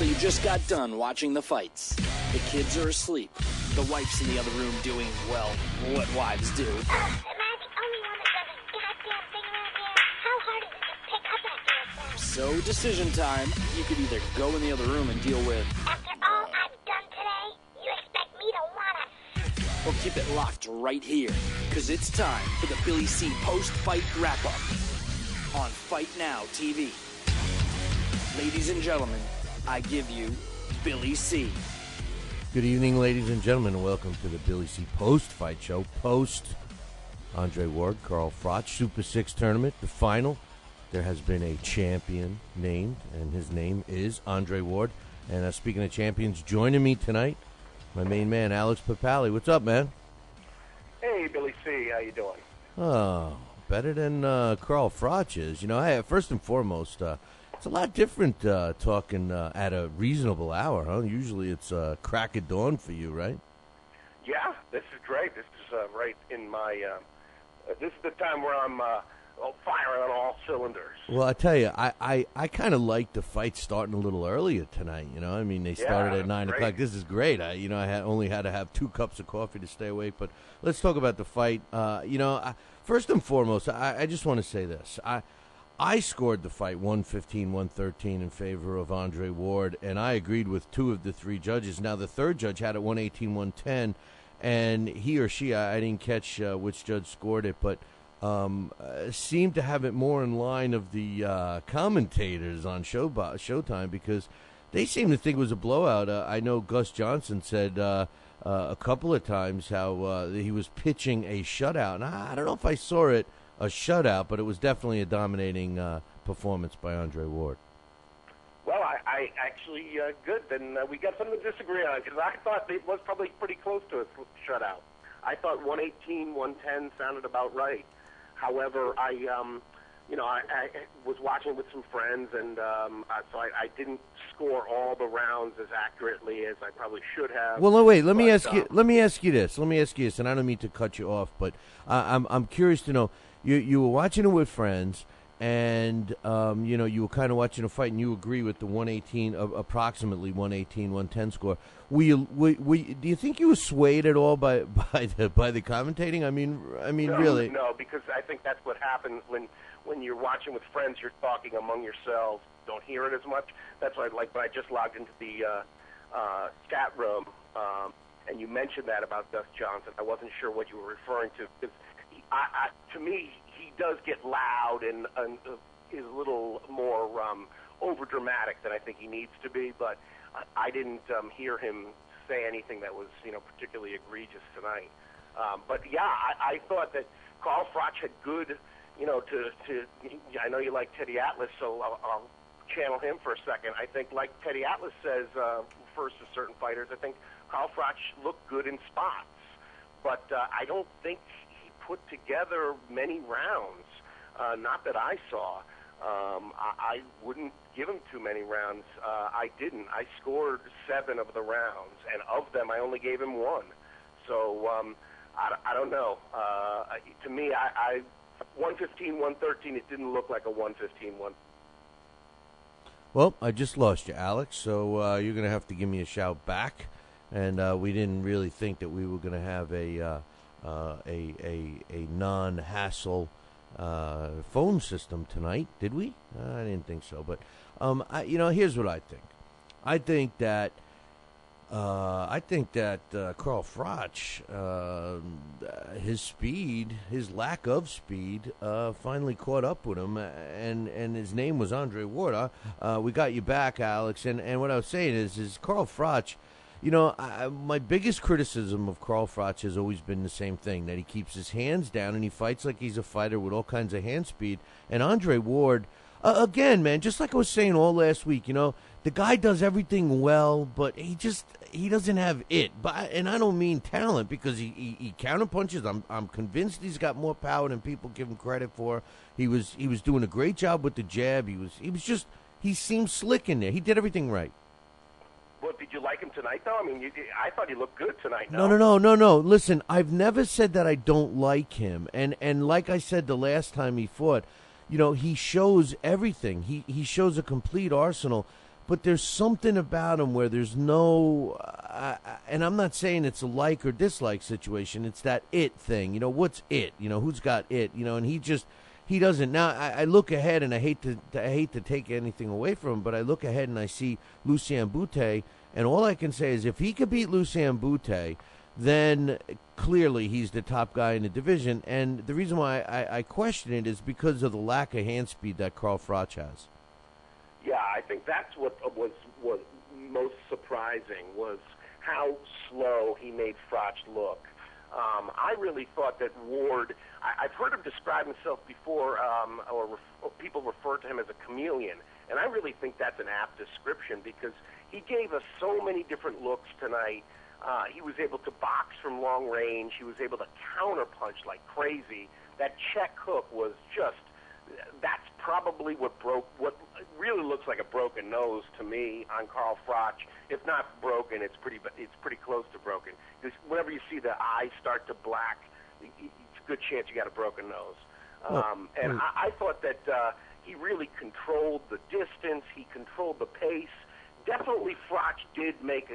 So you just got done watching the fights. The kids are asleep. The wife's in the other room doing, well, what wives do. Am I the only one that does a goddamn thing around here? How hard is it to pick up after yourself? So decision time. You could either go in the other room and deal with... After all I've done today, you expect me to wanna... Or keep it locked right here. Because it's time for the Billy C post-fight wrap-up on Fight Now TV. Ladies and gentlemen, I give you Billy C. Good evening, ladies and gentlemen, and welcome to the Billy C post-fight show. Post Andre Ward-Carl Froch Super 6 tournament, the final. There has been a champion named, and his name is Andre Ward. And speaking of champions, joining me tonight, my main man, Alex Pierpaoli. What's up, man? Hey, Billy C. How you doing? Oh, better than Carl Froch is. You know, first and foremost, it's a lot different talking at a reasonable hour, huh? Usually it's crack of dawn for you, right? Yeah, this is great. This is right in my... this is the time where I'm firing on all cylinders. Well, I tell you, I kind of like the fight starting a little earlier tonight, you know? I mean, they started at 9 o'clock. This is great. I only had to have 2 cups of coffee to stay awake. But let's talk about the fight. First and foremost, I just want to say this. I scored the fight 115-113 in favor of Andre Ward, and I agreed with 2 of the 3 judges. Now, the third judge had it 118-110, and he or she, I didn't catch which judge scored it, but seemed to have it more in line of the commentators on Showtime, because they seemed to think it was a blowout. I know Gus Johnson said a couple of times how he was pitching a shutout, and I don't know if I saw it a shutout, but it was definitely a dominating performance by Andre Ward. Well, I actually, good. Then we got something to disagree on, because I thought it was probably pretty close to a shutout. I thought 118-110 sounded about right. However, I was watching with some friends, and so I didn't score all the rounds as accurately as I probably should have. Well, no, wait. Let me ask you this, and I don't mean to cut you off, but I'm curious to know. You were watching it with friends, and you were kind of watching a fight, and you agree with the 118, approximately 118-110 score. Do you think you were swayed at all by the commentating? I mean, no, really? No, because I think that's what happens when you're watching with friends. You're talking among yourselves. Don't hear it as much. That's why, like, when I just logged into the chat room, and you mentioned that about Gus Johnson, I wasn't sure what you were referring to, because to me, he does get loud and is a little more over-dramatic than I think he needs to be, but I didn't hear him say anything that was, particularly egregious tonight. But, yeah, I thought that Carl Froch had good, I know you like Teddy Atlas, so I'll channel him for a second. I think, like Teddy Atlas says, refers to certain fighters, I think Carl Froch looked good in spots, but I don't think put together many rounds, not that I saw. I wouldn't give him too many rounds. I didn't. I scored 7 of the rounds, and of them I only gave him 1. So I don't know. To me, 115-113, it didn't look like a 115-1. Well, I just lost you, Alex, so you're going to have to give me a shout back. And we didn't really think that we were going to have a non-hassle phone system tonight, did we? I didn't think so, but here's what I think. I think that Carl Froch, his lack of speed, finally caught up with him, and his name was Andre Ward. We got you back, Alex, and what I was saying is Carl Froch. My biggest criticism of Carl Froch has always been the same thing, that he keeps his hands down and he fights like he's a fighter with all kinds of hand speed. And Andre Ward, again, man, just like I was saying all last week, the guy does everything well, but he doesn't have it. And I don't mean talent, because he counterpunches. I'm convinced he's got more power than people give him credit for. He was doing a great job with the jab. He seemed slick in there. He did everything right. Well, did you like him tonight, though? I mean, I thought he looked good tonight. No. Listen, I've never said that I don't like him. And like I said the last time he fought, he shows everything. He shows a complete arsenal. but there's something about him where there's no, and I'm not saying it's a like or dislike situation. It's that it thing. What's it? Who's got it? And he doesn't. Now, I look ahead, and I hate to take anything away from him, but I look ahead and I see Lucien Bute, and all I can say is if he could beat Lucien Bute, then clearly he's the top guy in the division. And the reason why I question it is because of the lack of hand speed that Carl Froch has. Yeah, I think that's what was most surprising, was how slow he made Froch look. I really thought that Ward, I've heard him describe himself before, or people refer to him as a chameleon, and I really think that's an apt description because he gave us so many different looks tonight. He was able to box from long range. He was able to counterpunch like crazy. That check hook was just, that's probably what really looks like a broken nose to me on Carl Froch. If not broken, it's pretty close to broken. Because whenever you see the eyes start to black, it's a good chance you got a broken nose. I thought that he really controlled the distance. He controlled the pace. Definitely Froch did make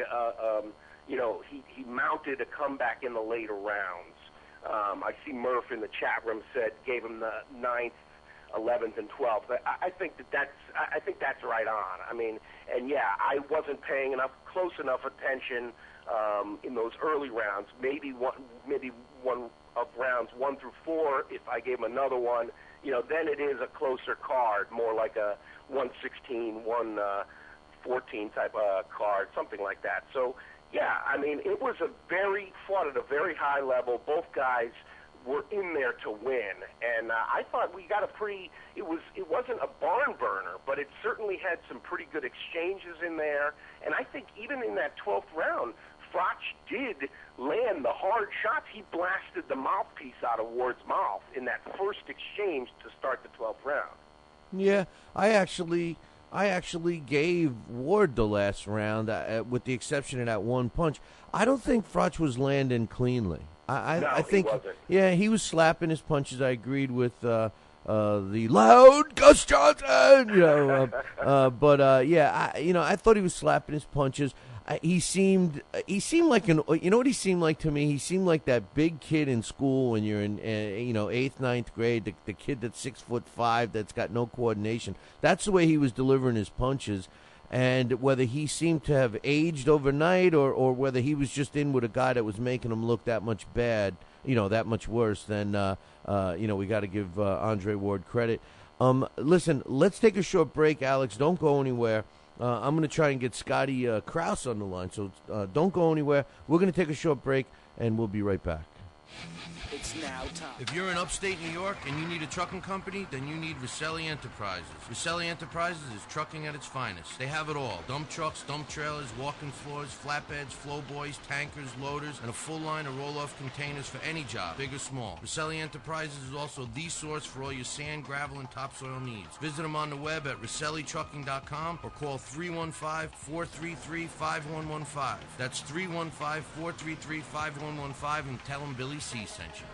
he mounted a comeback in the later rounds. I see Murph in the chat room gave him the 9th, 11th, and 12th. I think that's right on. I mean, and yeah, I wasn't paying close enough attention in those early rounds. Maybe one of rounds 1 through 4. If I gave him another one, then it is a closer card, more like a 116, 114 type of card, something like that. So. Yeah, I mean, it was fought at a very high level. Both guys were in there to win, and I thought we got it wasn't a barn burner, but it certainly had some pretty good exchanges in there, and I think even in that 12th round, Froch did land the hard shots. He blasted the mouthpiece out of Ward's mouth in that first exchange to start the 12th round. Yeah, I actually gave Ward the last round, with the exception of that one punch. I don't think Froch was landing cleanly. I think, he wasn't. Yeah, he was slapping his punches. I agreed with the loud Gus Johnson, but I thought he was slapping his punches. He seemed like what he seemed like to me? He seemed like that big kid in school when you're in 8th, 9th grade, the kid that's 6'5", that's got no coordination. That's the way he was delivering his punches, and whether he seemed to have aged overnight or whether he was just in with a guy that was making him look that much bad, that much worse, then we got to give Andre Ward credit. Listen, let's take a short break, Alex. Don't go anywhere. I'm going to try and get Scotty Krause on the line, so don't go anywhere. We're going to take a short break, and we'll be right back. It's now time. If you're in upstate New York and you need a trucking company, then you need Rosselli Enterprises. Rosselli Enterprises is trucking at its finest. They have it all. Dump trucks, dump trailers, walk-in floors, flatbeds, flow boys, tankers, loaders, and a full line of roll-off containers for any job, big or small. Rosselli Enterprises is also the source for all your sand, gravel, and topsoil needs. Visit them on the web at RosselliTrucking.com or call 315-433-5115. That's 315-433-5115 and tell them Billy C sent you.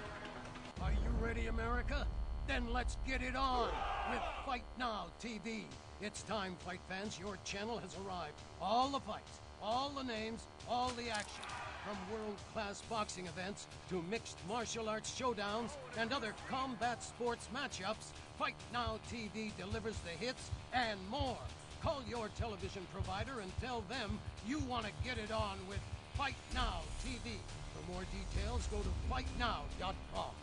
Are you ready, America? Then let's get it on with Fight Now TV. It's time, fight fans. Your channel has arrived. All the fights, all the names, all the action. From world-class boxing events to mixed martial arts showdowns and other combat sports matchups, Fight Now TV delivers the hits and more. Call your television provider and tell them you want to get it on with Fight Now TV. For more details, go to fightnow.com.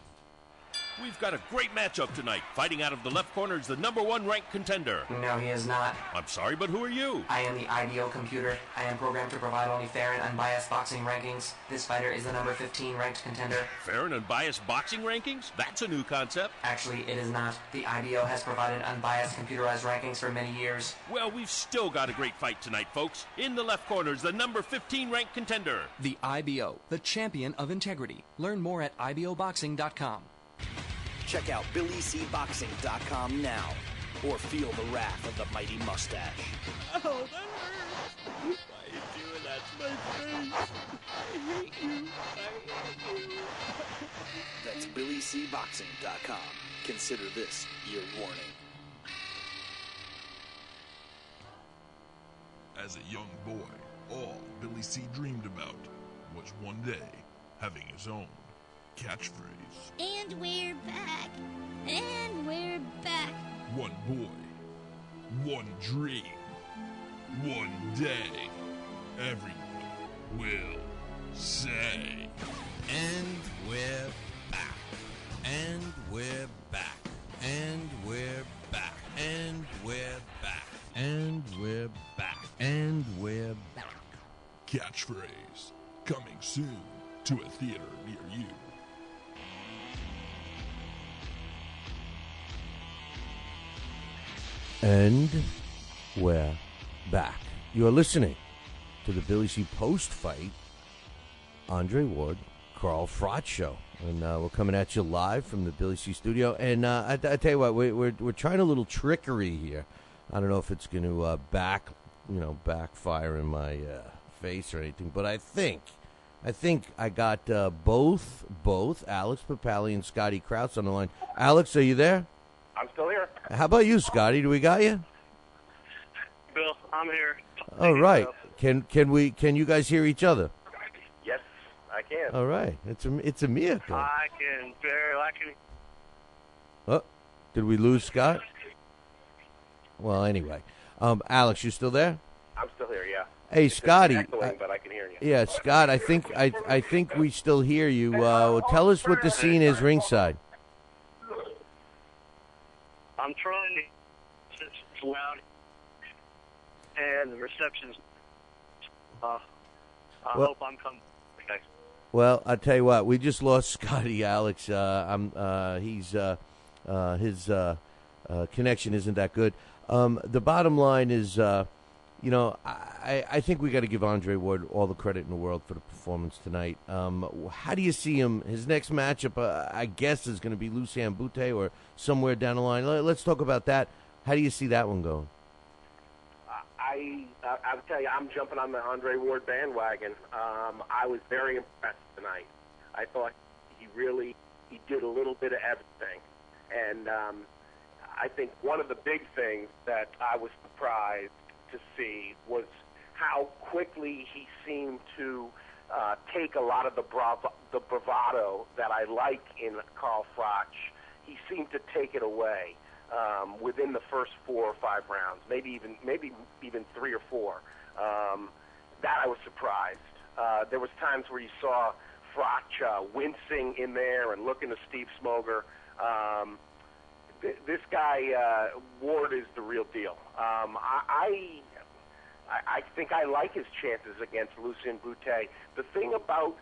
We've got a great matchup tonight. Fighting out of the left corner is the #1 ranked contender. No, he is not. I'm sorry, but who are you? I am the IBO computer. I am programmed to provide only fair and unbiased boxing rankings. This fighter is the number 15 ranked contender. Fair and unbiased boxing rankings? That's a new concept. Actually, it is not. The IBO has provided unbiased computerized rankings for many years. Well, we've still got a great fight tonight, folks. In the left corner is the number 15 ranked contender. The IBO, the champion of integrity. Learn more at IBOboxing.com. Check out BillyCBoxing.com now, or feel the wrath of the mighty mustache. Oh, that hurts. Why are you doing that to my face? I hate you. I hate you. That's BillyCBoxing.com. Consider this your warning. As a young boy, all Billy C dreamed about was one day having his own catchphrase. And we're back. And we're back. One boy, one dream, one day, everyone will say. And we're back. And we're back. And we're back. And we're back. And we're back. And we're back. Catchphrase coming soon to a theater near you. And we're back. You are listening to the Billy C Post Fight Andre Ward-Carl Froch show, and we're coming at you live from the Billy C studio. And I tell you what, we're trying a little trickery here. I don't know if it's going to backfire in my face or anything, but I think I got both Alex Pierpaoli and Scotty Krause on the line. Alex, are you there? I'm still here. How about you, Scotty? Do we got you? Bill, I'm here. All right. Can you guys hear each other? Yes, I can. All right. It's a miracle. I can barely. Oh, did we lose Scott? Well, anyway, Alex, you still there? I'm still here. Yeah. Hey, Scotty. Echoing, but I can hear you. Yeah, Scott. I think we still hear you. Tell us what the scene is ringside. I'm trying to. It's loud, and the reception's. I hope I'm coming. Okay. Well, I tell you what, we just lost Scotty, Alex. His connection isn't that good. The bottom line is, I think we got to give Andre Ward all the credit in the world for the performance tonight. How do you see him? His next matchup, I guess, is going to be Lucien Bute or somewhere down the line. Let's talk about that. How do you see that one going? I'll tell you, I'm jumping on the Andre Ward bandwagon. I was very impressed tonight. I thought he did a little bit of everything. And I think one of the big things that I was surprised to see was how quickly he seemed to take a lot of the bravado that I like in Carl Froch. He seemed to take it away within the first 4 or 5 rounds, maybe even 3 or 4. That I was surprised. There was times where you saw Froch wincing in there and looking to Steve Smoger. This guy Ward is the real deal. I think I like his chances against Lucien Bute. The thing about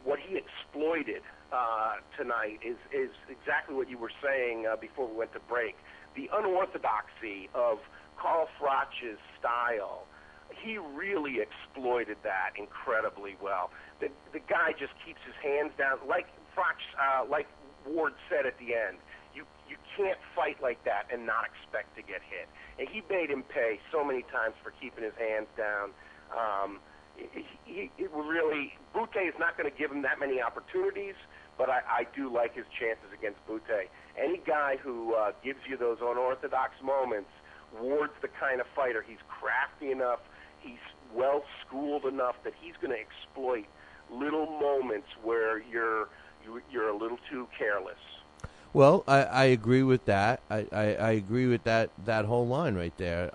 what he exploited tonight is exactly what you were saying before we went to break. The unorthodoxy of Carl Froch's style. He really exploited that incredibly well. The guy just keeps his hands down, like Froch, like Ward said at the end. You can't fight like that and not expect to get hit. And he made him pay so many times for keeping his hands down. It really, Bute is not going to give him that many opportunities, but I do like his chances against Bute. Any guy who gives you those unorthodox moments, Ward's the kind of fighter. He's crafty enough, he's well-schooled enough that he's going to exploit little moments where you're a little too careless. Well, I agree with that. I agree with that whole line right there.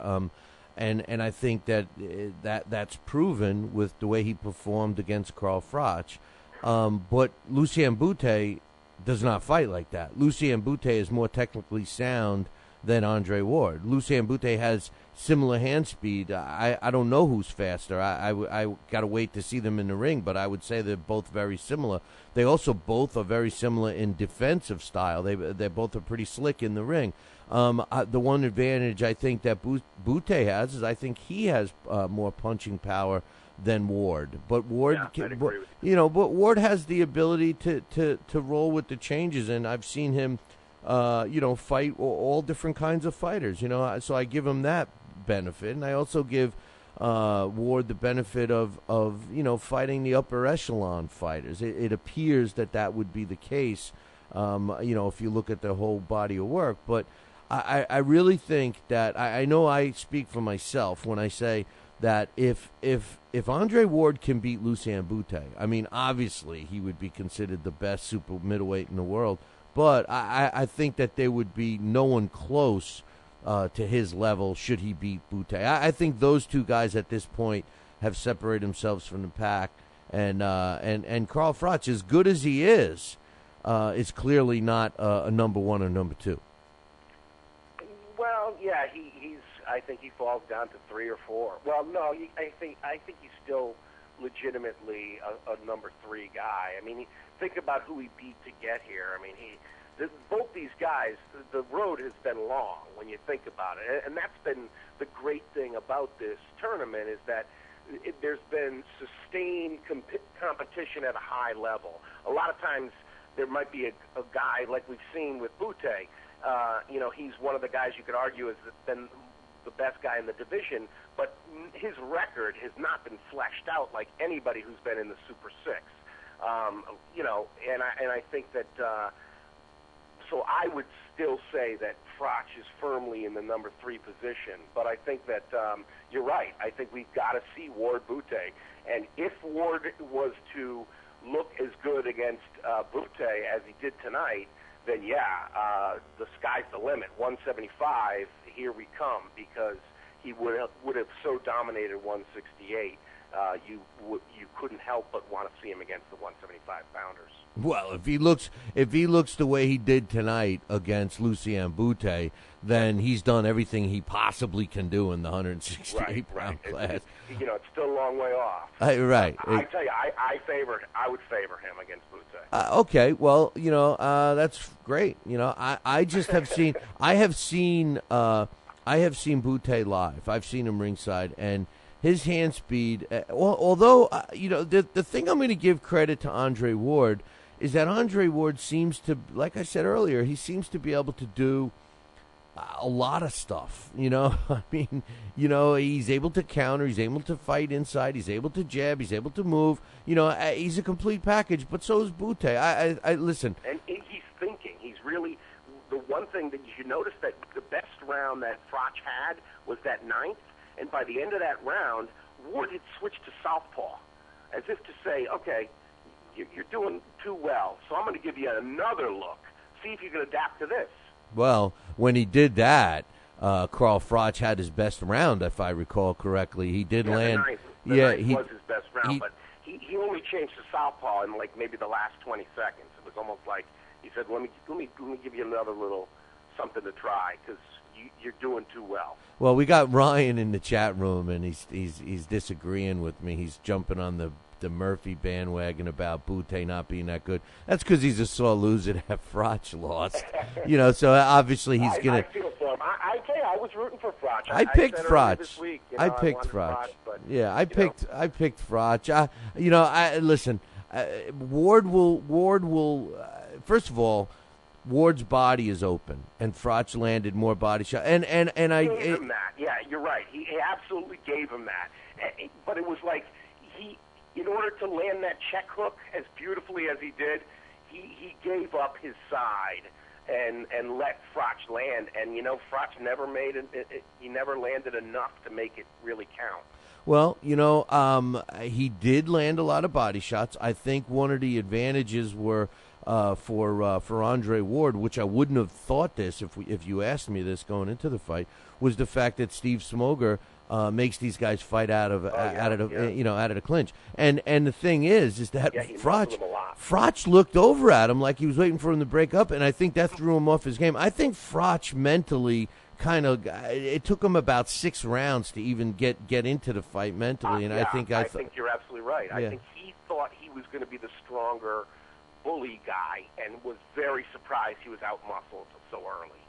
And I think that's proven with the way he performed against Carl Froch. But Lucien Bute does not fight like that. Lucien Bute is more technically sound than Andre Ward. Lucien Bute has similar hand speed. I don't know who's faster. I got to wait to see them in the ring, but I would say they're both very similar. They also both are very similar in defensive style. They both are pretty slick in the ring. The one advantage I think that Bute has is I think he has more punching power than Ward. But Ward, but Ward has the ability to roll with the changes, and I've seen him, fight all different kinds of fighters. So I give him that benefit, and I also give Ward the benefit of fighting the upper echelon fighters. It appears that would be the case, if you look at the whole body of work. But I really think that I know I speak for myself when I say that if Andre Ward can beat Lucien Bute, I mean, obviously he would be considered the best super middleweight in the world, but I think that there would be no one close to his level should he beat Bute. I think those two guys at this point have separated themselves from the pack, and Carl Froch, as good as he is clearly not a number one or number two. Well, yeah, he's. I think he falls down to 3 or 4. Well, no, I think he's still legitimately a number 3 guy. I mean, think about who he beat to get here. I mean, both these guys. The road has been long when you think about it, and that's been the great thing about this tournament is that there's been sustained competition at a high level. A lot of times there might be a guy like we've seen with Bute. He's one of the guys you could argue has been the best guy in the division, but his record has not been fleshed out like anybody who's been in the Super 6. And I think that so I would still say that Froch is firmly in the number 3 position, but I think that you're right. I think we've got to see Ward Bute, and if Ward was to look as good against Bute as he did tonight, then the sky's the limit. 175, here we come, because he would have so dominated 168. You couldn't help but want to see him against the 175 pounders. Well, if he looks the way he did tonight against Lucien Bute, then he's done everything he possibly can do in the 168-pound class. It's still a long way off. Right. I tell you, I would favor him against Bute. Okay, well, that's great. I just have seen I have seen Bute live. I've seen him ringside, and his hand speed. Although the thing I'm going to give credit to Andre Ward is that Andre Ward seems to, like I said earlier, he seems to be able to do a lot of stuff. I mean, he's able to counter, he's able to fight inside, he's able to jab, he's able to move. He's a complete package. But so is Bute. I listen. And he's thinking. He's really the one thing that you notice that the best round that Froch had was that 9th, and by the end of that round, Ward had switched to southpaw, as if to say, okay, you're doing too well, so I'm going to give you another look. See if you can adapt to this. Well, when he did that, Carl Froch had his best round, if I recall correctly. He did land. The ninth was his best round, but he only changed to southpaw in like maybe the last 20 seconds. It was almost like he said, "Let me give you another little something to try because you're doing too well." Well, we got Ryan in the chat room, and he's disagreeing with me. He's jumping on the Murphy bandwagon about Bute not being that good. That's because he's a sore loser that Froch lost. So obviously he's going to... I feel for him. I tell you, I was rooting for Froch. I picked Froch. This week, I picked Froch. I picked Froch. Listen, Ward will first of all, Ward's body is open, and Froch landed more body shots. And I gave him that. Yeah, you're right. He absolutely gave him that. But it was like in order to land that check hook as beautifully as he did, he gave up his side and let Froch land. And Froch never he never landed enough to make it really count. Well, he did land a lot of body shots. I think one of the advantages were for Andre Ward, which I wouldn't have thought this if you asked me this going into the fight, was the fact that Steve Smoger makes these guys fight out of the clinch. And the thing is that Froch looked over at him like he was waiting for him to break up, and I think that threw him off his game. I think Froch mentally it took him about 6 rounds to even get into the fight mentally, and I think you're absolutely right. I think he thought he was going to be the stronger bully guy, and was very surprised he was out-muscled so early.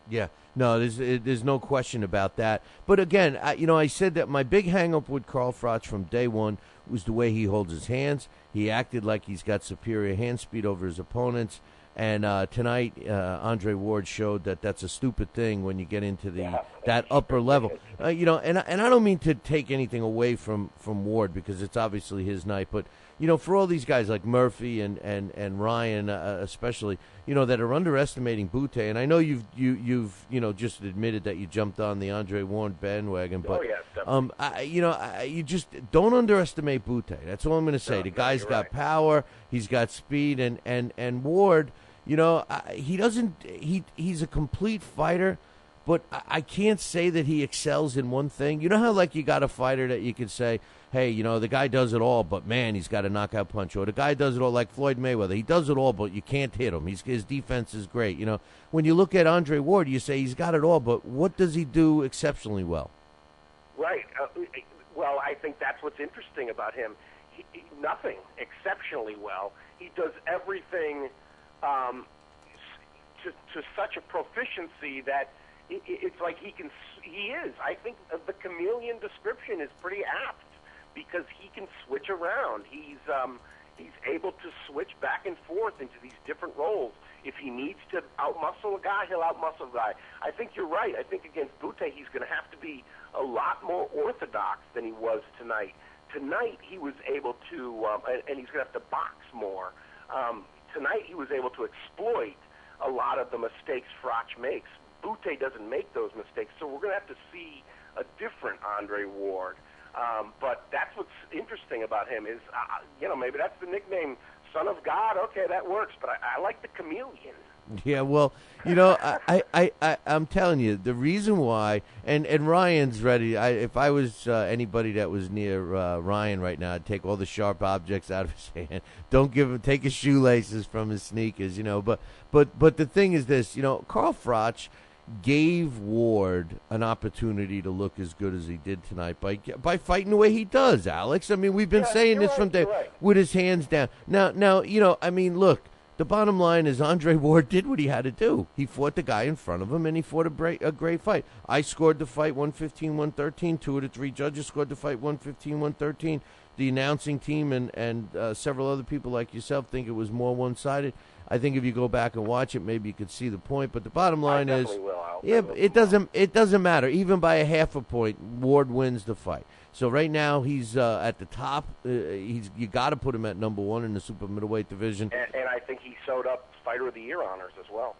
Yeah, no, there's no question about that. But again, I said that my big hang-up with Carl Froch from day one was the way he holds his hands. He acted like he's got superior hand speed over his opponents. And tonight, Andre Ward showed that that's a stupid thing when you get into that upper level. And I don't mean to take anything away from Ward because it's obviously his night. But for all these guys like Murphy and Ryan especially, that are underestimating Bute, and I know you've just admitted that you jumped on the Andre Ward bandwagon, but you just don't underestimate Bute. That's all I'm going to say. The guy's got power, he's got speed, and Ward, he's a complete fighter. But I can't say that he excels in one thing. You know how, like, you got a fighter that you could say, hey, the guy does it all, but, man, he's got a knockout punch. Or the guy does it all, like Floyd Mayweather. He does it all, but you can't hit him. His defense is great. When you look at Andre Ward, you say he's got it all, but what does he do exceptionally well? Right. Well, I think that's what's interesting about him. Nothing exceptionally well. He does everything to such a proficiency that it's like he is. I think the chameleon description is pretty apt because he can switch around. He's able to switch back and forth into these different roles. If he needs to outmuscle a guy, he'll outmuscle a guy. I think you're right. I think against Bute, he's going to have to be a lot more orthodox than he was tonight. Tonight, he was able to, and he's going to have to box more. Tonight, he was able to exploit a lot of the mistakes Froch makes. Bute doesn't make those mistakes, so we're going to have to see a different Andre Ward. But that's what's interesting about him is, maybe that's the nickname, Son of God. Okay, that works, but I like the chameleon. Yeah, well, I'm telling you, the reason why, and Ryan's ready. If I was anybody that was near Ryan right now, I'd take all the sharp objects out of his hand. Take his shoelaces from his sneakers, But the thing is this, Carl Froch gave Ward an opportunity to look as good as he did tonight by fighting the way he does, Alex. I mean, we've been saying this from day with his hands down. Now, look, the bottom line is Andre Ward did what he had to do. He fought the guy in front of him, and he fought a great fight. I scored the fight 115-113. 2 of the 3 judges scored the fight 115-113. The announcing team and several other people like yourself think it was more one-sided. I think if you go back and watch it, maybe you could see the point. But the bottom line is, but it doesn't matter. Even by a half a point, Ward wins the fight. So right now he's at the top. You got to put him at number 1 in the super middleweight division. And I think he sewed up Fighter of the Year honors as well.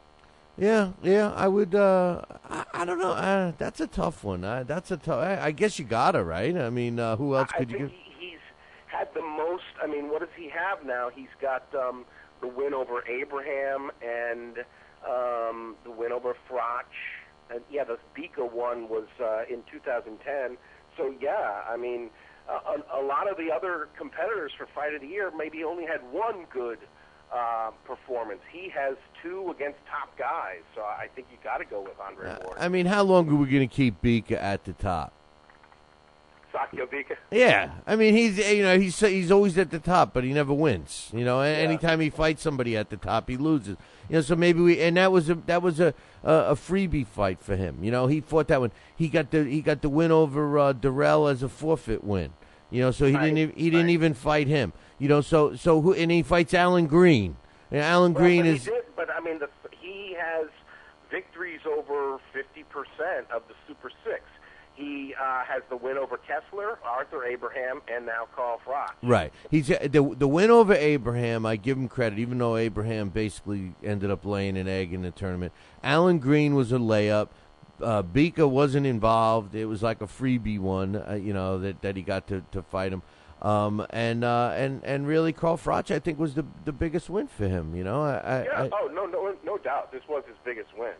Yeah, I would. I don't know. That's a tough one. I guess you gotta, right? I mean, who else could you give? He's had the most. I mean, what does he have now? He's got the win over Abraham and the win over Froch. And the Bika one was in 2010. So I mean, a lot of the other competitors for Fight of the Year maybe only had one good performance. He has 2 against top guys, so I think you got to go with Andre Ward. I mean, how long are we going to keep Bika at the top? Sakio Bika? Yeah, I mean he's always at the top, but he never wins. Anytime he fights somebody at the top, he loses. So maybe that was a freebie fight for him. He fought that one. He got the win over Durrell as a forfeit win. So he didn't even fight him. So who, and he fights Alan Green. And Alan Green is. He did, but I mean he has victories over 50% of the Super 6. He has the win over Kessler, Arthur Abraham, and now Carl Froch. Right. He's the win over Abraham. I give him credit, even though Abraham basically ended up laying an egg in the tournament. Alan Green was a layup. Bika wasn't involved. It was like a freebie one, that he got to fight him. And really, Carl Froch, I think, was the biggest win for him. No doubt, this was his biggest win.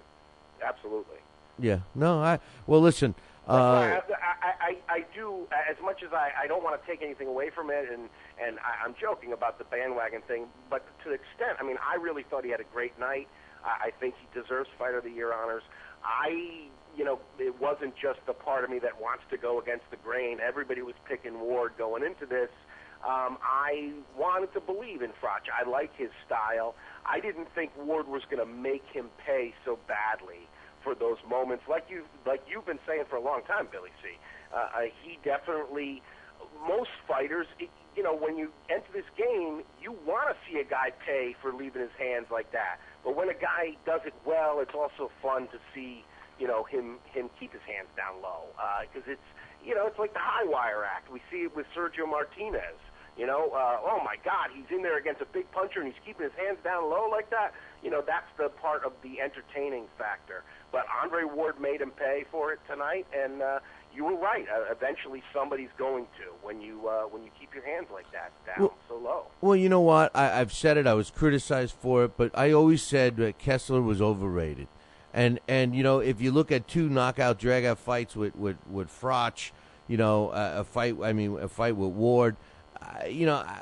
Absolutely. Yeah. No. Listen. I do, as much as I don't want to take anything away from it, and I'm joking about the bandwagon thing, but to the extent, I mean, I really thought he had a great night. I think he deserves Fighter of the Year honors. It wasn't just the part of me that wants to go against the grain. Everybody was picking Ward going into this. I wanted to believe in Froch. I like his style. I didn't think Ward was going to make him pay so badly for those moments, like you've been saying for a long time, Billy C. He definitely, most fighters, when you enter this game, you want to see a guy pay for leaving his hands like that. But when a guy does it well, it's also fun to see, him keep his hands down low, because it's like the high wire act. We see it with Sergio Martinez. Oh my God, he's in there against a big puncher and he's keeping his hands down low like that. That's the part of the entertaining factor. But Andre Ward made him pay for it tonight, and you were right. Eventually, somebody's going to when you keep your hands like that down so low. Well, you know what? I've said it. I was criticized for it, but I always said that Kessler was overrated. And if you look at two knockout dragout fights with Froch, a fight with Ward.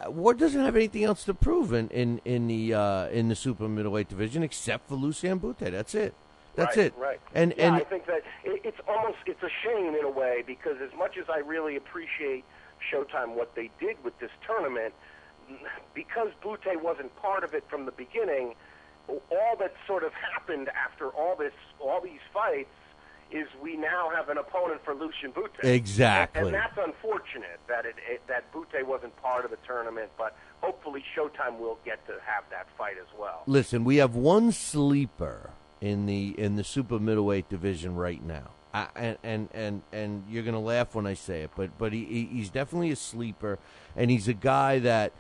Ward doesn't have anything else to prove in the super middleweight division except for Lucien Bute. That's it. That's it. Right. And I think that it's a shame in a way, because as much as I really appreciate Showtime what they did with this tournament, because Bute wasn't part of it from the beginning, all that sort of happened after all these fights is we now have an opponent for Lucien Bute. Exactly. And that's unfortunate that that Bute wasn't part of the tournament, but hopefully Showtime will get to have that fight as well. Listen, we have one sleeper in the super middleweight division right now. And you're going to laugh when I say it, but he's definitely a sleeper, and he's a guy that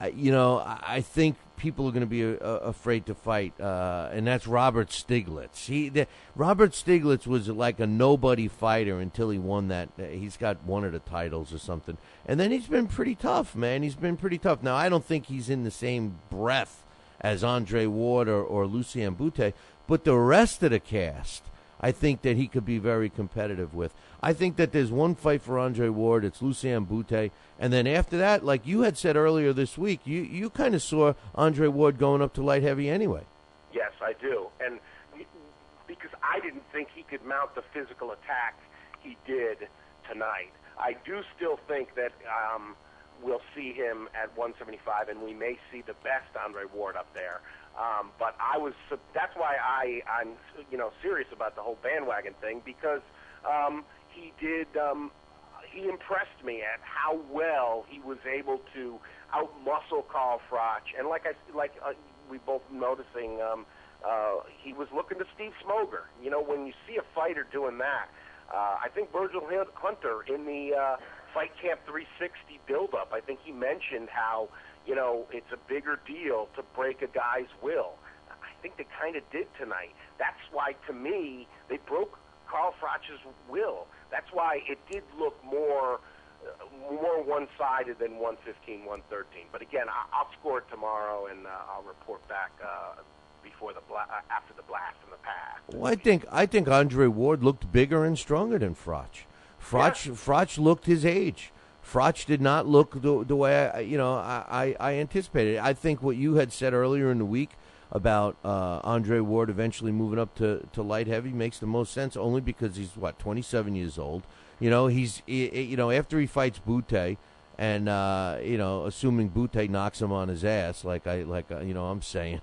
I think people are going to be afraid to fight, and that's Robert Stiglitz. Robert Stiglitz was like a nobody fighter until he won that. He's got one of the titles or something, and then he's been pretty tough, man. He's been pretty tough. Now, I don't think he's in the same breath as Andre Ward or Lucien Bute, but the rest of the cast, I think that he could be very competitive with. I think that there's one fight for Andre Ward. It's Lucien Bute. And then after that, like you had said earlier this week, you kind of saw Andre Ward going up to light heavy anyway. Yes, I do. And because I didn't think he could mount the physical attack he did tonight. I do still think that we'll see him at 175, and we may see the best Andre Ward up there. But that's why I'm serious about the whole bandwagon thing, because he impressed me at how well he was able to outmuscle Carl Froch, and we both noticing, he was looking to Steve Smoger. When you see a fighter doing that, I think Virgil Hunter in the Fight Camp 360 build-up, I think he mentioned how it's a bigger deal to break a guy's will. I think they kind of did tonight. That's why, to me, they broke Carl Froch's will. That's why it did look more one-sided than 115, 113. But again, I'll score it tomorrow, and I'll report back after the blast from the past. Well, I think Andre Ward looked bigger and stronger than Froch. Froch looked his age. Froch did not look the way I anticipated. I think what you had said earlier in the week about Andre Ward eventually moving up to light heavy makes the most sense, only because he's 27 years old. He's after he fights Bute, and assuming Bute knocks him on his ass, I'm saying,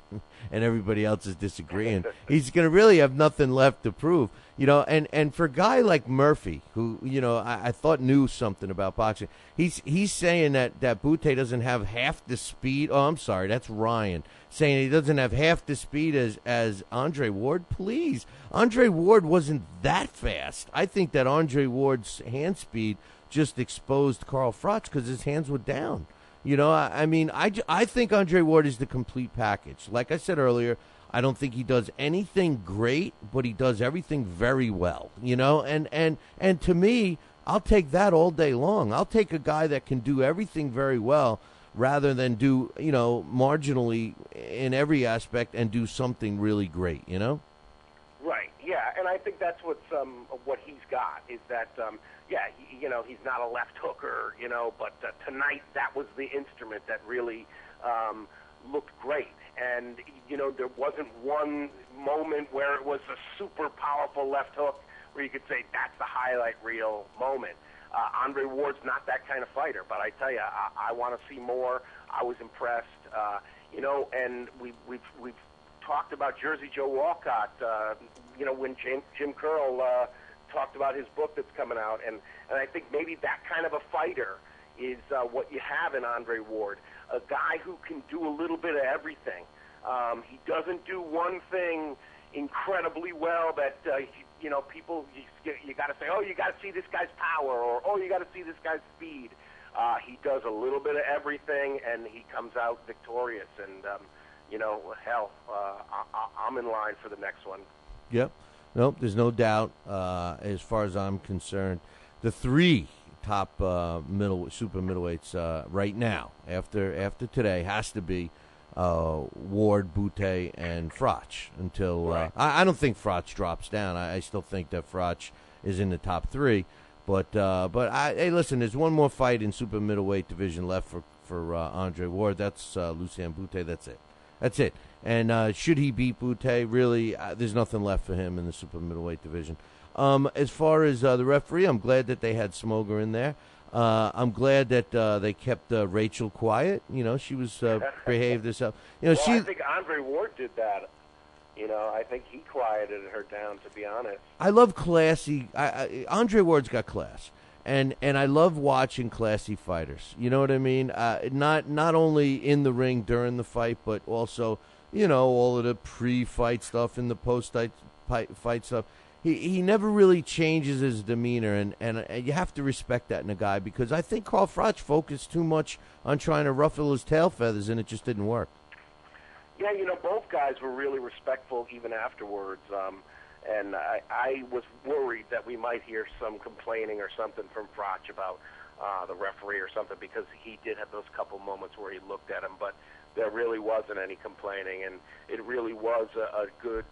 and everybody else is disagreeing, he's going to really have nothing left to prove. And for a guy like Murphy, who I thought knew something about boxing, he's saying that Bute doesn't have half the speed. Oh, I'm sorry, that's Ryan saying he doesn't have half the speed as Andre Ward. Please, Andre Ward wasn't that fast. I think that Andre Ward's hand speed just exposed Carl Froch because his hands were down. I think Andre Ward is the complete package. Like I said earlier, I don't think he does anything great, but he does everything very well. And to me, I'll take that all day long. I'll take a guy that can do everything very well rather than do, marginally in every aspect and do something really great, Right, yeah, and I think that's what he's got is that, he's not a left hooker, but tonight that was the instrument that really looked great. And, there wasn't one moment where it was a super powerful left hook where you could say that's the highlight reel moment. Andre Ward's not that kind of fighter, but I tell you, I want to see more. I was impressed, and we've talked about Jersey Joe Walcott, when Jim Curl talked about his book that's coming out, and I think maybe that kind of a fighter is what you have in Andre Ward, a guy who can do a little bit of everything. He doesn't do one thing incredibly well that, people, you got to say, oh, you got to see this guy's power, or, oh, you got to see this guy's speed. He does a little bit of everything, and he comes out victorious. And, hell, I'm in line for the next one. Yep. Nope, there's no doubt as far as I'm concerned. The three top super middleweights right now, after today, has to be Ward, Bute, and Froch. Until I don't think Froch drops down. I still think that Froch is in the top three. But hey, listen, there's one more fight in super middleweight division left for Andre Ward. That's Lucien Bute. That's it. And should he beat Bute, really, there's nothing left for him in the super middleweight division. As far as the referee, I'm glad that they had Smoger in there. I'm glad that they kept Rachel quiet. She was behaved herself. I think Andre Ward did that. I think he quieted her down, to be honest. I love classy. Andre Ward's got class. And I love watching classy fighters. You know what I mean? Not only in the ring during the fight, but also, all of the pre-fight stuff and the post-fight stuff. He never really changes his demeanor, and you have to respect that in a guy, because I think Carl Froch focused too much on trying to ruffle his tail feathers, and it just didn't work. Yeah, both guys were really respectful even afterwards. And I was worried that we might hear some complaining or something from Froch about the referee or something, because he did have those couple moments where he looked at him, but there really wasn't any complaining, and it really was a good,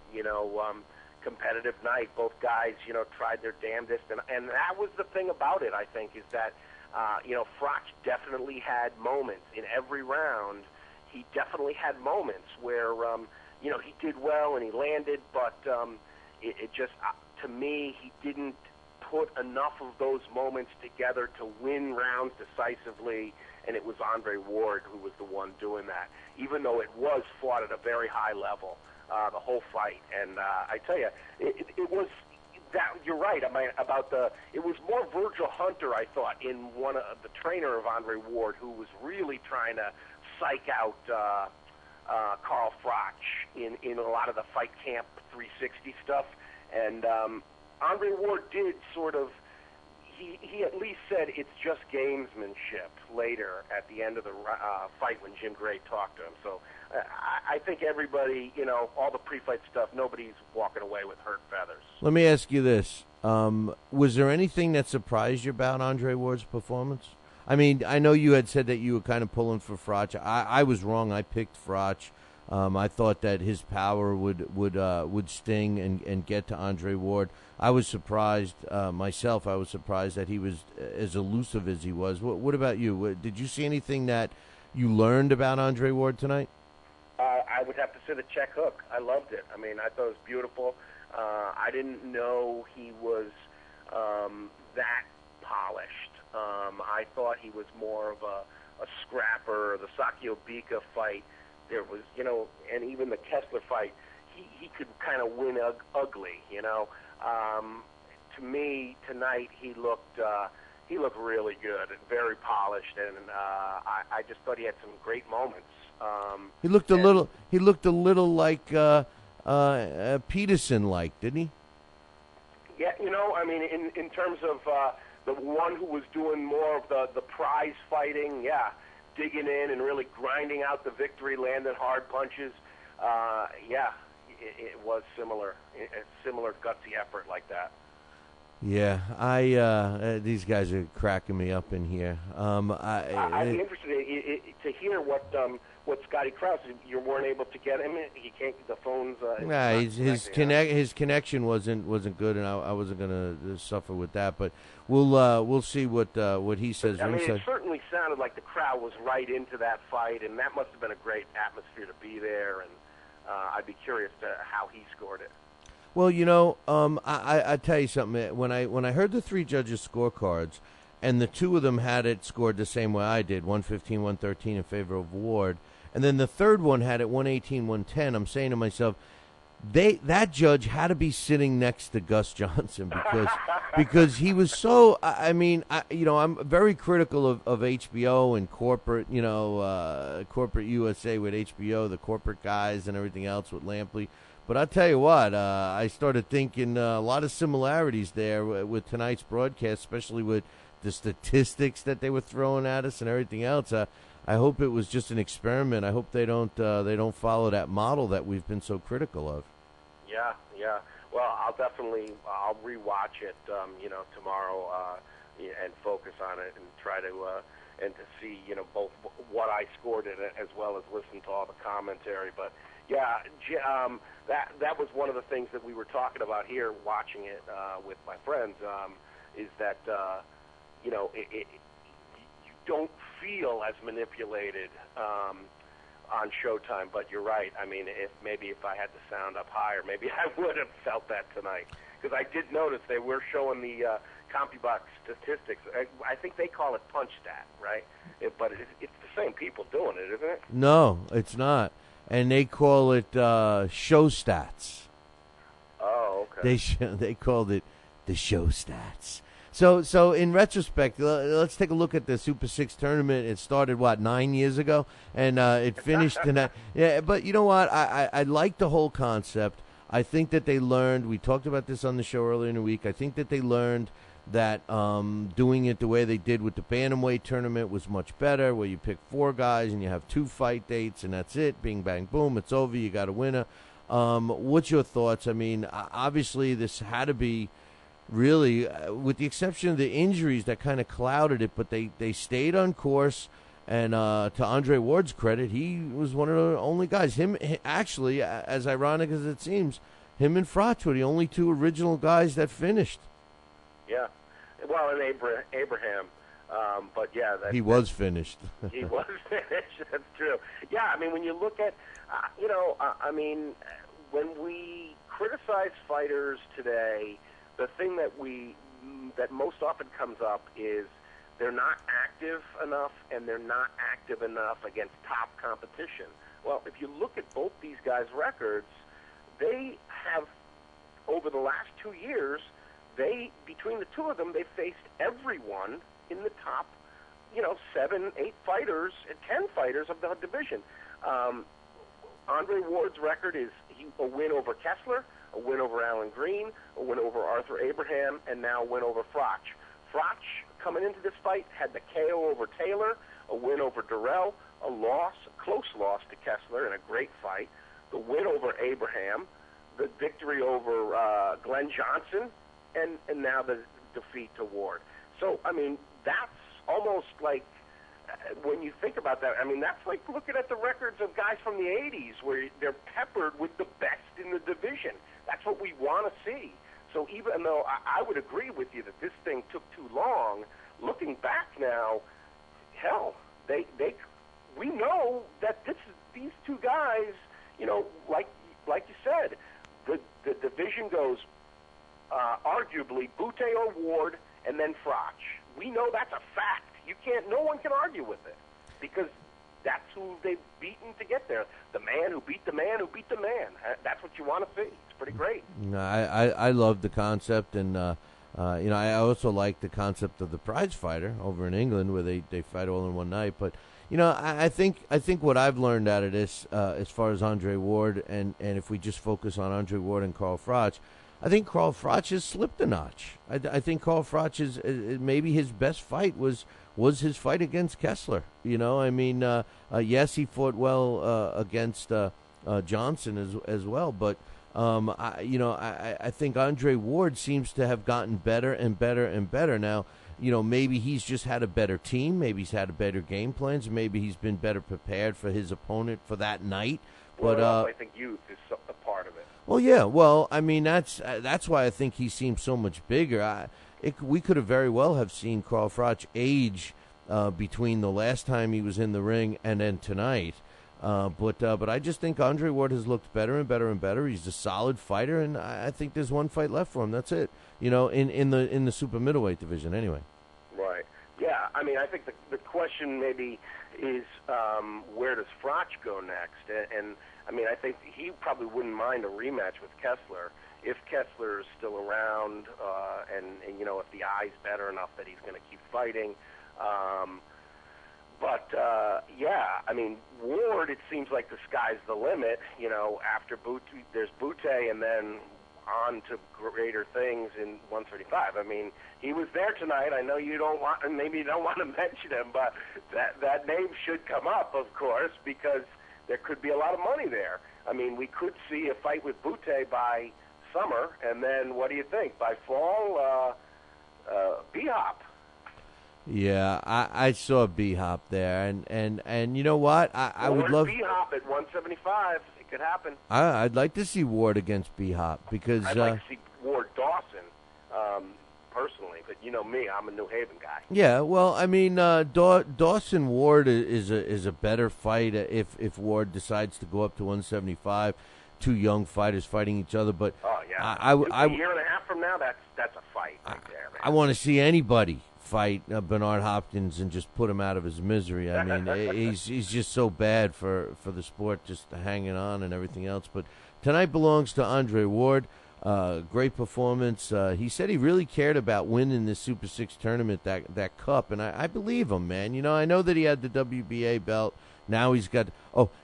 competitive night. Both guys, tried their damnedest, and that was the thing about it, I think, is that, Froch definitely had moments in every round. He definitely had moments where, he did well and he landed, but it just, to me, he didn't put enough of those moments together to win rounds decisively, and it was Andre Ward who was the one doing that, even though it was fought at a very high level, the whole fight. And I tell you, it was that, you're right about it was more Virgil Hunter, I thought, in one of the trainer of Andre Ward, who was really trying to psych out Carl Froch in a lot of the fight camp 360 stuff. And Andre Ward did sort of, he at least said it's just gamesmanship later at the end of the fight when Jim Gray talked to him. So I think everybody, all the pre-fight stuff, nobody's walking away with hurt feathers. Let me ask you this. Was there anything that surprised you about Andre Ward's performance? I mean, I know you had said that you were kind of pulling for Froch. I was wrong. I picked Froch. I thought that his power would sting and get to Andre Ward. I was surprised myself. I was surprised that he was as elusive as he was. What about you? Did you see anything that you learned about Andre Ward tonight? I would have to say the check hook. I loved it. I mean, I thought it was beautiful. I didn't know he was that polished. I thought he was more of a scrapper. The Sakio Bika fight, there was, and even the Kessler fight, he could kind of win ugly, To me, tonight, he looked really good and very polished, and I just thought he had some great moments. He looked a little like Peterson-like, didn't he? Yeah, I mean, in terms of the one who was doing more of the prize fighting, yeah, digging in and really grinding out the victory, landing hard punches. Yeah, it was similar, a similar gutsy effort like that. Yeah, these guys are cracking me up in here. I'd be interested to hear what Scotty Krause. You weren't able to get him. He can't. The phones. Nah, his connection wasn't good, and I wasn't going to suffer with that. But we'll see what he says. I mean, it certainly sounded like the crowd was right into that fight, and that must have been a great atmosphere to be there. And I'd be curious to how he scored it. Well, I tell you something. When I heard the three judges' scorecards, and the two of them had it scored the same way I did, 115, 113 in favor of Ward, and then the third one had it 118, 110. I'm saying to myself, that judge had to be sitting next to Gus Johnson because he was so. I'm very critical of HBO and corporate, corporate USA with HBO, the corporate guys and everything else with Lampley. But I'll tell you what, I started thinking a lot of similarities there with tonight's broadcast, especially with the statistics that they were throwing at us and everything else. I hope it was just an experiment. I hope they don't follow that model that we've been so critical of. Yeah. Well, I'll rewatch it, tomorrow, and focus on it and try to and to see, both what I scored in it as well as listen to all the commentary. But yeah, that was one of the things that we were talking about here, watching it with my friends, is that you don't feel as manipulated on Showtime, but you're right. I mean, if I had the sound up higher, maybe I would have felt that tonight, because I did notice they were showing the CompuBox statistics. I think they call it punch stat, right? But it's the same people doing it, isn't it? No, it's not, and they call it show stats. Oh, okay. They called it the show stats. So in retrospect, let's take a look at the Super 6 tournament. It started, 9 years ago? And it finished tonight. Yeah, but you know what? I like the whole concept. I think that they learned, we talked about this on the show earlier in the week, I think that they learned that doing it the way they did with the Bantamweight tournament was much better, where you pick 4 guys and you have 2 fight dates, and that's it. Bing, bang, boom, it's over. You got a winner. What's your thoughts? I mean, obviously this had to be really, with the exception of the injuries that kind of clouded it, but they stayed on course, and to Andre Ward's credit, he was one of the only guys. Actually, as ironic as it seems, him and Froch were the only 2 original guys that finished. Yeah, well, and Abraham, but yeah, he was finished. He was finished. That's true. Yeah, I mean, when you look at, when we criticize fighters today, the thing that most often comes up is they're not active enough, and they're not active enough against top competition. Well, if you look at both these guys' records, they have, over the last 2 years, between the 2 of them, they faced everyone in the top, 7, 8 fighters, 10 fighters of the division. Andre Ward's record is a win over Kessler, a win over Alan Green, a win over Arthur Abraham, and now a win over Froch. Froch, coming into this fight, had the KO over Taylor, a win over Durrell, a close loss to Kessler in a great fight, the win over Abraham, the victory over Glenn Johnson, and now the defeat to Ward. So, I mean, that's almost like, when you think about that, I mean, that's like looking at the records of guys from the 80s where they're peppered with the best in the division. That's what we want to see. So even though I would agree with you that this thing took too long, looking back now, hell, we know that these 2 guys, like you said, the division goes arguably Bute or Ward, and then Froch. We know that's a fact. No one can argue with it, because that's who they've beaten to get there. The man who beat the man who beat the man. That's what you want to see. It's pretty great. I love the concept, and I also like the concept of the prize fighter over in England, where they fight all in one night. But I think what I've learned out of this, as far as Andre Ward, and if we just focus on Andre Ward and Carl Froch, I think Carl Froch has slipped a notch. I think Carl Froch is maybe his best fight was his fight against Kessler. Yes, he fought well against Johnson as well, but I think Andre Ward seems to have gotten better and better and better. Now, maybe he's just had a better team, maybe he's had a better game plans, maybe he's been better prepared for his opponent for that night. But I think youth is a part of it. Well, yeah. Well, I mean, that's why I think he seems so much bigger. We could have very well have seen Carl Froch age between the last time he was in the ring and then tonight. But I just think Andre Ward has looked better and better and better. He's a solid fighter, and I think there's one fight left for him. That's it. In the super middleweight division, anyway. Right. Yeah. I mean, I think the question maybe is where does Froch go next? And I mean, I think he probably wouldn't mind a rematch with Kessler if Kessler is still around, and if the eye's better enough that he's going to keep fighting. But, yeah, I mean, Ward, it seems like the sky's the limit. You know, after Bute, there's Bute, and then on to greater things in 135. I mean, he was there tonight. I know you don't want, and maybe you don't want to mention him, but that name should come up, of course, because there could be a lot of money there. I mean, we could see a fight with Bute by summer, and then what do you think? By fall, B-Hop. Yeah, I saw B-Hop there, and you know what? I would love B-Hop at 175. It could happen. I'd like to see Ward against B-Hop because I'd like to see Ward Dawson personally, but you know me, I'm a New Haven guy. Yeah, well, I mean, Dawson Ward is a better fight if Ward decides to go up to 175. Two young fighters fighting each other, but a year and a half from now, that's a fight right there, man. I want to see anybody fight Bernard Hopkins and just put him out of his misery. I mean, he's just so bad for the sport, just hanging on and everything else. But tonight belongs to Andre Ward. Great performance. He said he really cared about winning this Super 6 tournament, that cup, and I believe him, man. You know, I know that he had the WBA belt. Now he's got,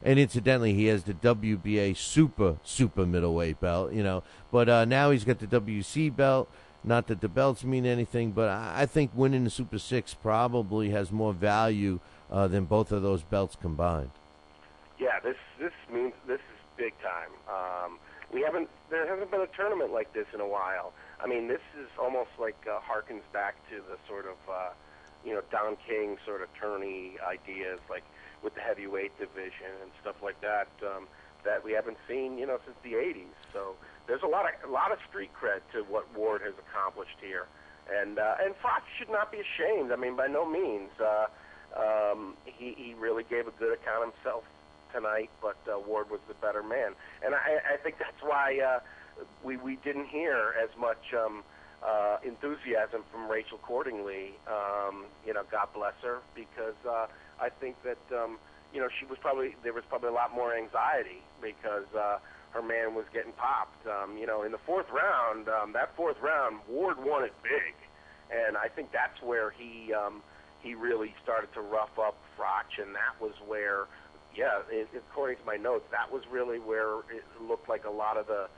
and incidentally, he has the WBA super middleweight belt, you know. But now he's got the WC belt. Not that the belts mean anything, but I think winning the Super 6 probably has more value than both of those belts combined. Yeah, this is big time. There hasn't been a tournament like this in a while. I mean, this is almost like harkens back to the sort of, Don King sort of tourney ideas, like with the heavyweight division and stuff like that, that we haven't seen, since the 80s. So there's a lot of street cred to what Ward has accomplished here, and Froch should not be ashamed. I mean, by no means. He really gave a good account of himself tonight, but Ward was the better man, and I think that's why we didn't hear as much enthusiasm from Rachel Cordingley. God bless her, because I think that there was probably a lot more anxiety because her man was getting popped. In the fourth round, Ward won it big, and I think that's where he really started to rough up Froch, and that was where, according to my notes, that was really where it looked like a lot of the,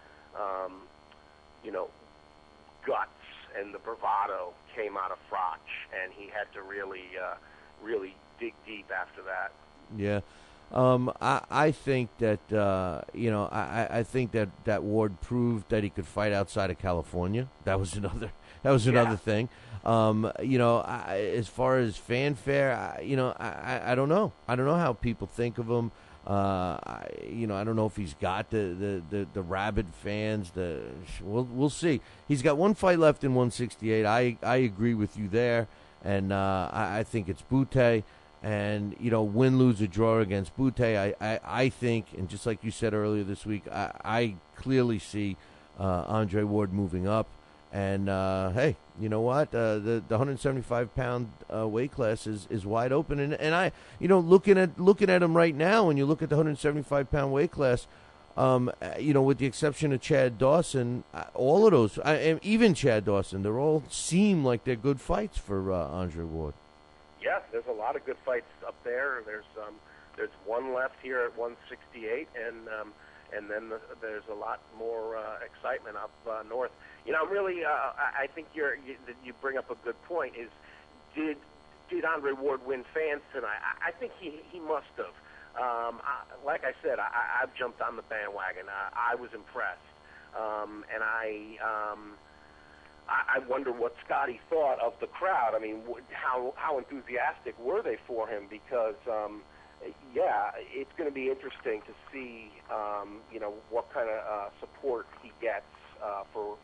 guts and the bravado came out of Froch, and he had to really dig deep after that. Yeah. I think that I think that Ward proved that he could fight outside of California. That was another thing. As far as fanfare, I don't know. I don't know how people think of him. I don't know if he's got the rabid fans. We'll see. He's got one fight left in 168. I agree with you there, and I think it's Bute. And, win, lose, or draw against Bute, I think, and just like you said earlier this week, I clearly see Andre Ward moving up. And, hey, you know what? The 175-pound weight class is wide open. And I, looking at him right now, when you look at the 175-pound weight class, with the exception of Chad Dawson, all of those, even Chad Dawson, they all seem like they're good fights for Andre Ward. Yeah, there's a lot of good fights up there. There's one left here at 168, and then there's a lot more excitement up north. I'm really, I think you bring up a good point. Did Andre Ward win fans tonight? I think he must have. Like I said, I've jumped on the bandwagon. I was impressed, and I wonder what Scotty thought of the crowd. I mean, how enthusiastic were they for him? Because, it's going to be interesting to see, what kind of support he gets for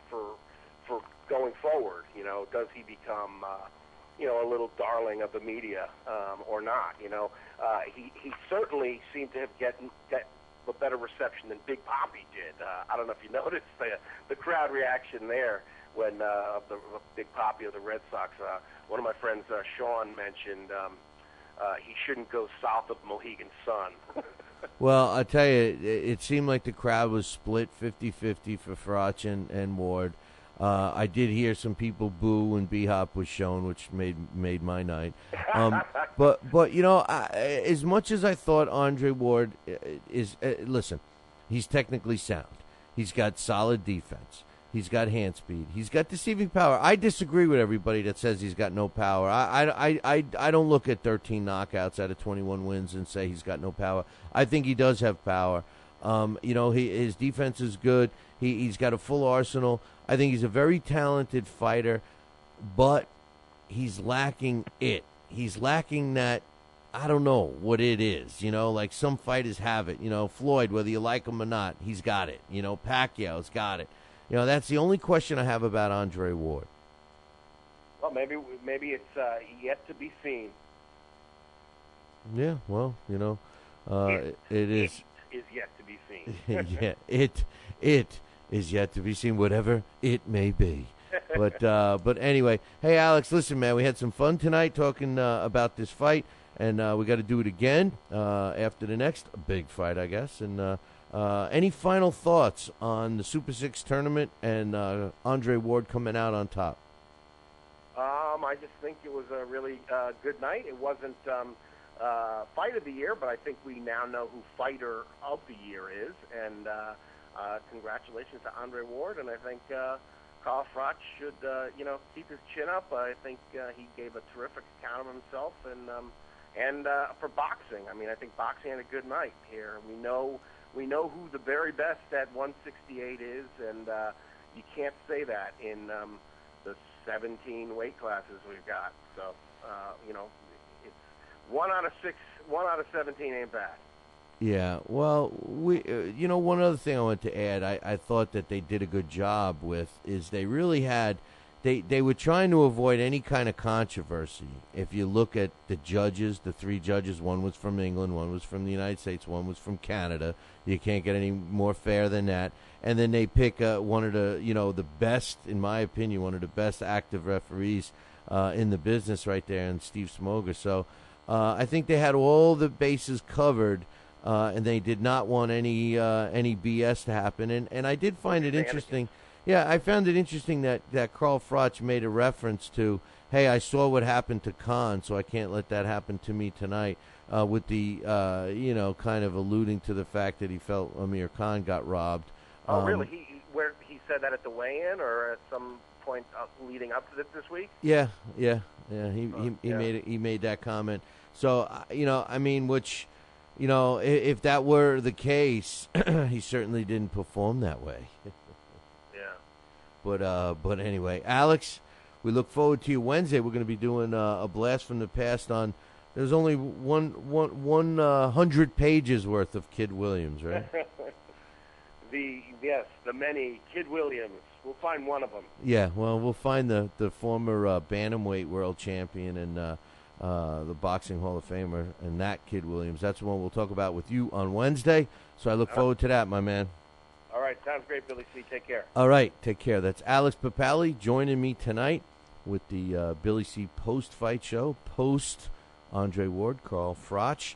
going forward. Does he become, a little darling of the media or not? He certainly seemed to have get a better reception than Big Papi did. I don't know if you noticed the crowd reaction there. When of the Big Papi of the Red Sox, one of my friends, Sean, mentioned he shouldn't go south of Mohegan Sun. Well, I tell you, it seemed like the crowd was split 50-50 for Froch and Ward. I did hear some people boo when B-Hop was shown, which made my night. But you know, as much as I thought Andre Ward is, listen, he's technically sound. He's got solid defense. He's got hand speed. He's got deceiving power. I disagree with everybody that says he's got no power. I don't look at 13 knockouts out of 21 wins and say he's got no power. I think he does have power. You know, his defense is good. He's got a full arsenal. I think he's a very talented fighter, but he's lacking it. He's lacking that, I don't know what it is, you know, like some fighters have it. You know, Floyd, whether you like him or not, he's got it. You know, Pacquiao's got it. You know, that's the only question I have about Andre Ward. Well, maybe it's yet to be seen. Yeah, well, you know, it is yet to be seen. Yeah, it is yet to be seen, whatever it may be. But anyway, hey, Alex, listen, man, we had some fun tonight talking about this fight, and we got to do it again after the next big fight, I guess. And any final thoughts on the Super 6 tournament and Andre Ward coming out on top? I just think it was a really good night. It wasn't fight of the year, but I think we now know who fighter of the year is. And congratulations to Andre Ward. And I think Carl Froch should, keep his chin up. I think he gave a terrific account of himself. And for boxing, I mean, I think boxing had a good night here. We know who the very best at 168 is, and you can't say that in the 17 weight classes we've got. So, it's 1 out of 17 ain't bad. Yeah, well, one other thing I want to add, I thought that they did a good job with is they really had, they were trying to avoid any kind of controversy. If you look at the judges, the 3 judges, one was from England, one was from the United States, one was from Canada. You can't get any more fair than that. And then they pick one of the, the best, in my opinion, one of the best active referees in the business right there, and Steve Smoger. So I think they had all the bases covered. And they did not want any BS to happen. And I did find it interesting. Yeah, I found it interesting that Carl Froch made a reference to, hey, I saw what happened to Khan, so I can't let that happen to me tonight, with the, kind of alluding to the fact that he felt Amir Khan got robbed. Oh, really? He said that at the weigh-in or at some point leading up to this week? Yeah. He made that comment. So, which... if that were the case, he certainly didn't perform that way. Yeah. But anyway, Alex, we look forward to you Wednesday. We're going to be doing a blast from the past on. There's only 100 pages worth of Kid Williams, right? the many Kid Williams. We'll find one of them. Yeah, well, we'll find the former bantamweight world champion and. The Boxing Hall of Famer, and that Kid Williams. That's the one we'll talk about with you on Wednesday. So I look forward to that, my man. All right, sounds great, Billy C. Take care. All right, take care. That's Alex Pierpaoli joining me tonight with the Billy C. post-fight show, post Andre Ward-Carl Froch.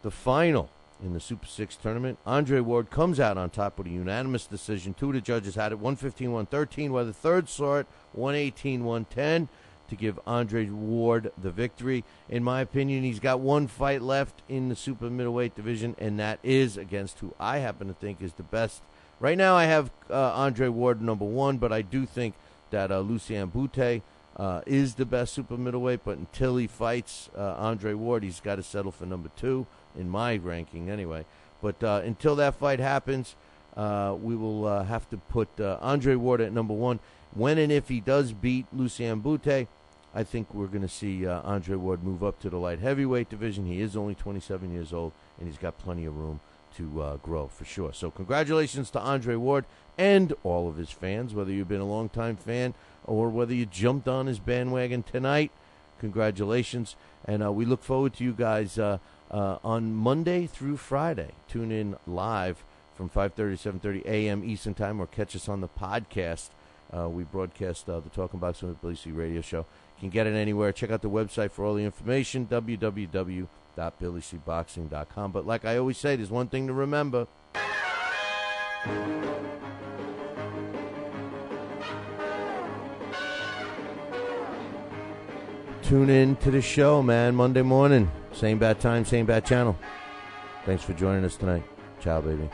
The final in the Super 6 tournament. Andre Ward comes out on top with a unanimous decision. 2 of the judges had it, 115-113, while the third saw it, 118-110. To give Andre Ward the victory. In my opinion, he's got one fight left in the super middleweight division, and that is against who I happen to think is the best. Right now I have Andre Ward number 1, but I do think that Lucien Bute is the best super middleweight, but until he fights Andre Ward, he's got to settle for number 2 in my ranking anyway. But until that fight happens, we will have to put Andre Ward at number 1. When and if he does beat Lucien Bute, I think we're going to see Andre Ward move up to the light heavyweight division. He is only 27 years old, and he's got plenty of room to grow for sure. So congratulations to Andre Ward and all of his fans, whether you've been a longtime fan or whether you jumped on his bandwagon tonight. Congratulations, and we look forward to you guys on Monday through Friday. Tune in live from 5:30 to 7:30 a.m. Eastern Time, or catch us on the podcast. We broadcast the Talking Boxing with Billy C radio show. You can get it anywhere. Check out the website for all the information, www.billycboxing.com. But like I always say, there's one thing to remember. tune in to the show, man. Monday morning. Same bat time, same bat channel. Thanks for joining us tonight. Ciao, baby.